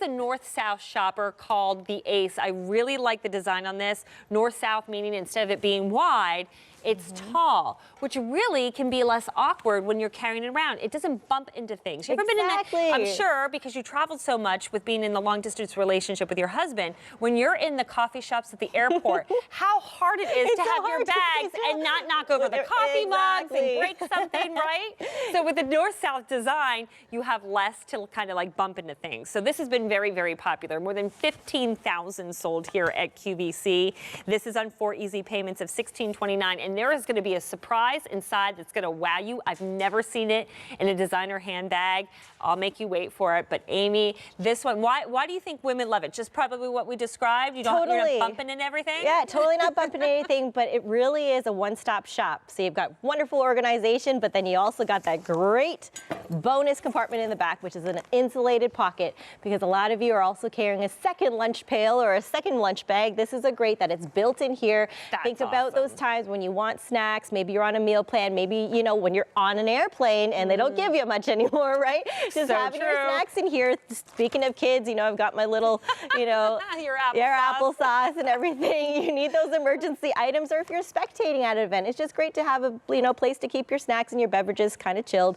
a north-south shopper called the Ace. I really like the design on this. North-south meaning instead of it being wide, it's tall, which really can be less awkward when you're carrying it around. It doesn't bump into things. You've ever been in that? I'm sure, because you traveled so much with being in a long-distance relationship with your husband, when you're in the coffee shops at the airport, how hard it is to have your bags and not knock over the coffee mugs and break something, right? So with the north-south design, you have less to kind of like bump into things. So this has been very, very popular. More than 15,000 sold here at QVC. This is on 4 easy payments of $16.29, and there is going to be a surprise inside that's going to wow you. I've never seen it in a designer handbag. I'll make you wait for it. But Amy, this one, why do you think women love it? Just probably what we described? You're not bumping in everything? Yeah, totally not bumping into anything, but it really is a one-stop shop. So you've got wonderful organization, but then you also got that great bonus compartment in the back, which is an insulated pocket, because a lot of you are also carrying a second lunch pail or a second lunch bag. This is a great that it's built in here. Think about those times when you want snacks, maybe you're on a meal plan, maybe, you know, when you're on an airplane and they don't give you much anymore, right? Just having your snacks in here. Speaking of kids, you know, I've got my little, you know, your applesauce and everything. You need those emergency items, or if you're spectating at an event, it's just great to have a, you know, place to keep your snacks and your beverages kind of chilled.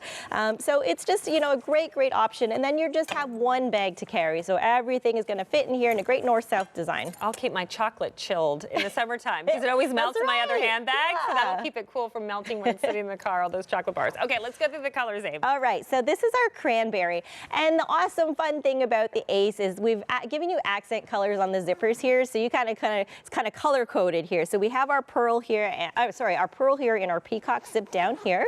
So it's just, you know, a great option. And then you just have one bag to carry. So everything is going to fit in here in a great north-south design. I'll keep my chocolate chilled in the summertime because it always melts in my other handbag. So that'll keep it cool from melting when it's sitting in the car, all those chocolate bars. Okay, let's go through the colors, Abe. All right, so this is our cranberry. And the awesome fun thing about the Ace is we've given you accent colors on the zippers here. So you it's kind of color coded here. So we have our pearl here, our pearl here in our peacock zip down here.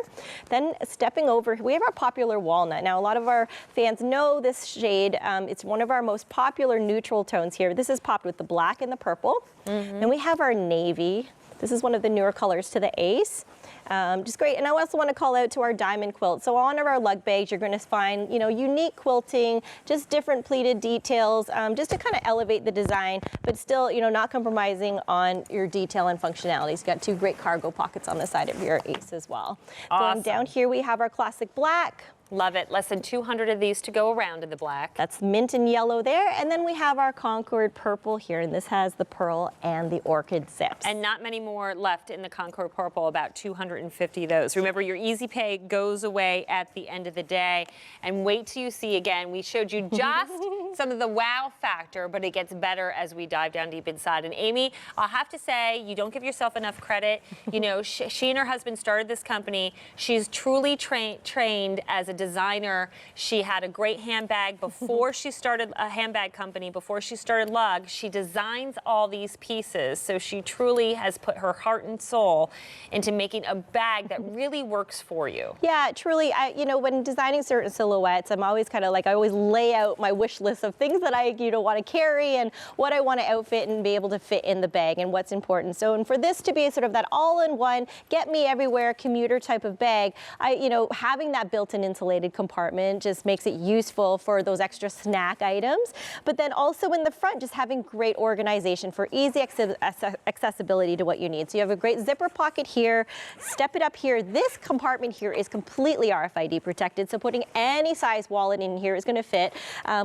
Then stepping over, we have our popular walnut. Now a lot of our fans know this shade. It's one of our most popular neutral tones here. This is popped with the black and the purple. Then we have our navy. This is one of the newer colors to the Ace. Just great. And I also want to call out to our diamond quilt. So on our lug bags, you're going to find, you know, unique quilting, just different pleated details, just to kind of elevate the design, but still, you know, not compromising on your detail and functionality. You've got 2 great cargo pockets on the side of your Ace as well. Awesome. Going down here, we have our classic black. Love it. Less than 200 of these to go around in the black. That's mint and yellow there. And then we have our Concord purple here, and this has the pearl and the orchid zips. And not many more left in the Concord purple, about 250 of those. Remember, your easy pay goes away at the end of the day. And wait till you see again. We showed you just some of the wow factor, but it gets better as we dive down deep inside. And Amy, I'll have to say, you don't give yourself enough credit. You know, she and her husband started this company. She's truly trained as a designer. She had a great handbag before she started a handbag company, before she started Lug. She designs all these pieces, so she truly has put her heart and soul into making a bag that really works for you. Yeah, truly. You know, when designing certain silhouettes, I'm always kind of like, I always lay out my wish list of things that I, you know, want to carry and what I want to outfit and be able to fit in the bag and what's important. So, and for this to be sort of that all-in-one, get me everywhere commuter type of bag, you know, having that built-in insulated compartment just makes it useful for those extra snack items. But then also in the front, just having great organization for easy accessibility to what you need. So you have a great zipper pocket here. Step it up here. This compartment here is completely RFID protected, so putting any size wallet in here is going to fit.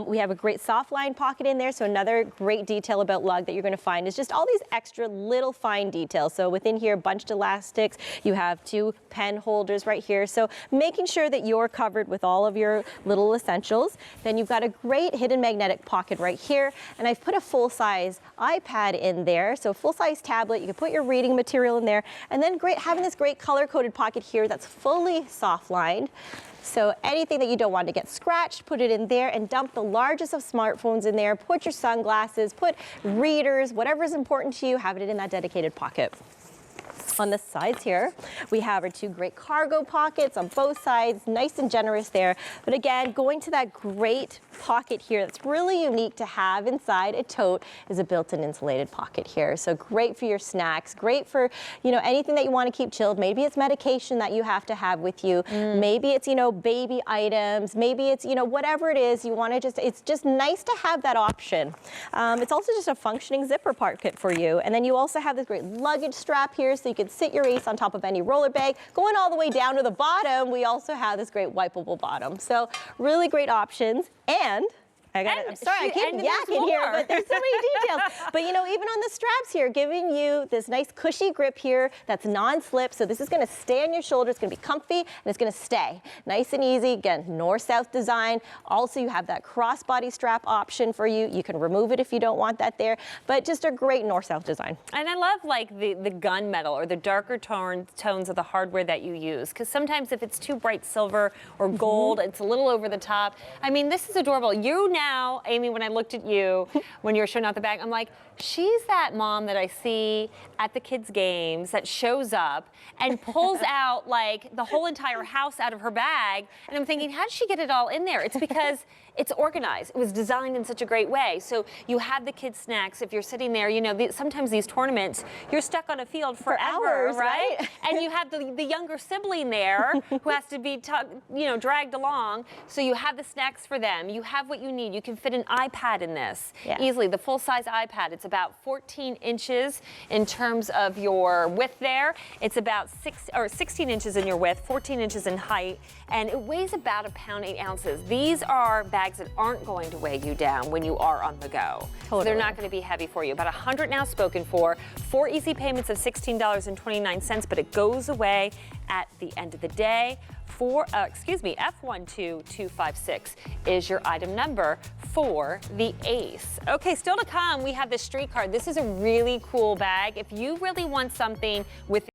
We have a great soft line pocket in there. So another great detail about Lug that you're going to find is just all these extra little fine details. So within here, bunched elastics. You have 2 pen holders right here. So making sure that you're covered with all of your little essentials. Then you've got a great hidden magnetic pocket right here, and I've put a full-size iPad in there, so full-size tablet. You can put your reading material in there, and then having this great color-coded pocket here that's fully soft-lined. So anything that you don't want to get scratched, put it in there and dump the largest of smartphones in there. Put your sunglasses, put readers, whatever is important to you, have it in that dedicated pocket. On the sides here, we have our 2 great cargo pockets on both sides, nice and generous there. But again, going to that great pocket here that's really unique to have inside a tote is a built-in insulated pocket here. So great for your snacks, great for, you know, anything that you want to keep chilled. Maybe it's medication that you have to have with you. Maybe it's, you know, baby items. Maybe it's, you know, whatever it is you want to it's just nice to have that option. It's also just a functioning zipper pocket for you. And then you also have this great luggage strap here, so you can sit your Ace on top of any roller bag. Going all the way down to the bottom, we also have this great wipeable bottom. So really great options. And I'm sorry, I keep and there's yakking here, more. but there's so many details. But you know, even on the straps here, giving you this nice cushy grip here that's non-slip. So this is gonna stay on your shoulder, it's gonna be comfy, and it's gonna stay nice and easy. Again, north-south design. Also, you have that crossbody strap option for you. You can remove it if you don't want that there, but just a great north-south design. And I love like the gunmetal or the darker tones of the hardware that you use, because sometimes if it's too bright silver or gold, it's a little over the top. I mean, this is adorable. You now, Amy, when I looked at you, when you were showing out the bag, I'm like, she's that mom that I see at the kids' games that shows up and pulls out like the whole entire house out of her bag. And I'm thinking, how did she get it all in there? It's because it's organized. It was designed in such a great way. So you have the kids' snacks. If you're sitting there, you know, sometimes these tournaments, you're stuck on a field forever, hours, right? And you have the younger sibling there who has to be, dragged along. So you have the snacks for them. You have what you need. You can fit an iPad in this easily, the full-size iPad. It's about 14 inches in terms of your width there. It's about 16 inches in your width, 14 inches in height, and it weighs about 1 pound 8 ounces. These are bags that aren't going to weigh you down when you are on the go. Totally. So they're not going to be heavy for you. About 100 now spoken for, 4 easy payments of $16.29, but it goes away at the end of the day. F12256 is your item number for the Ace. Okay, still to come, we have the street card. This is a really cool bag. If you really want something with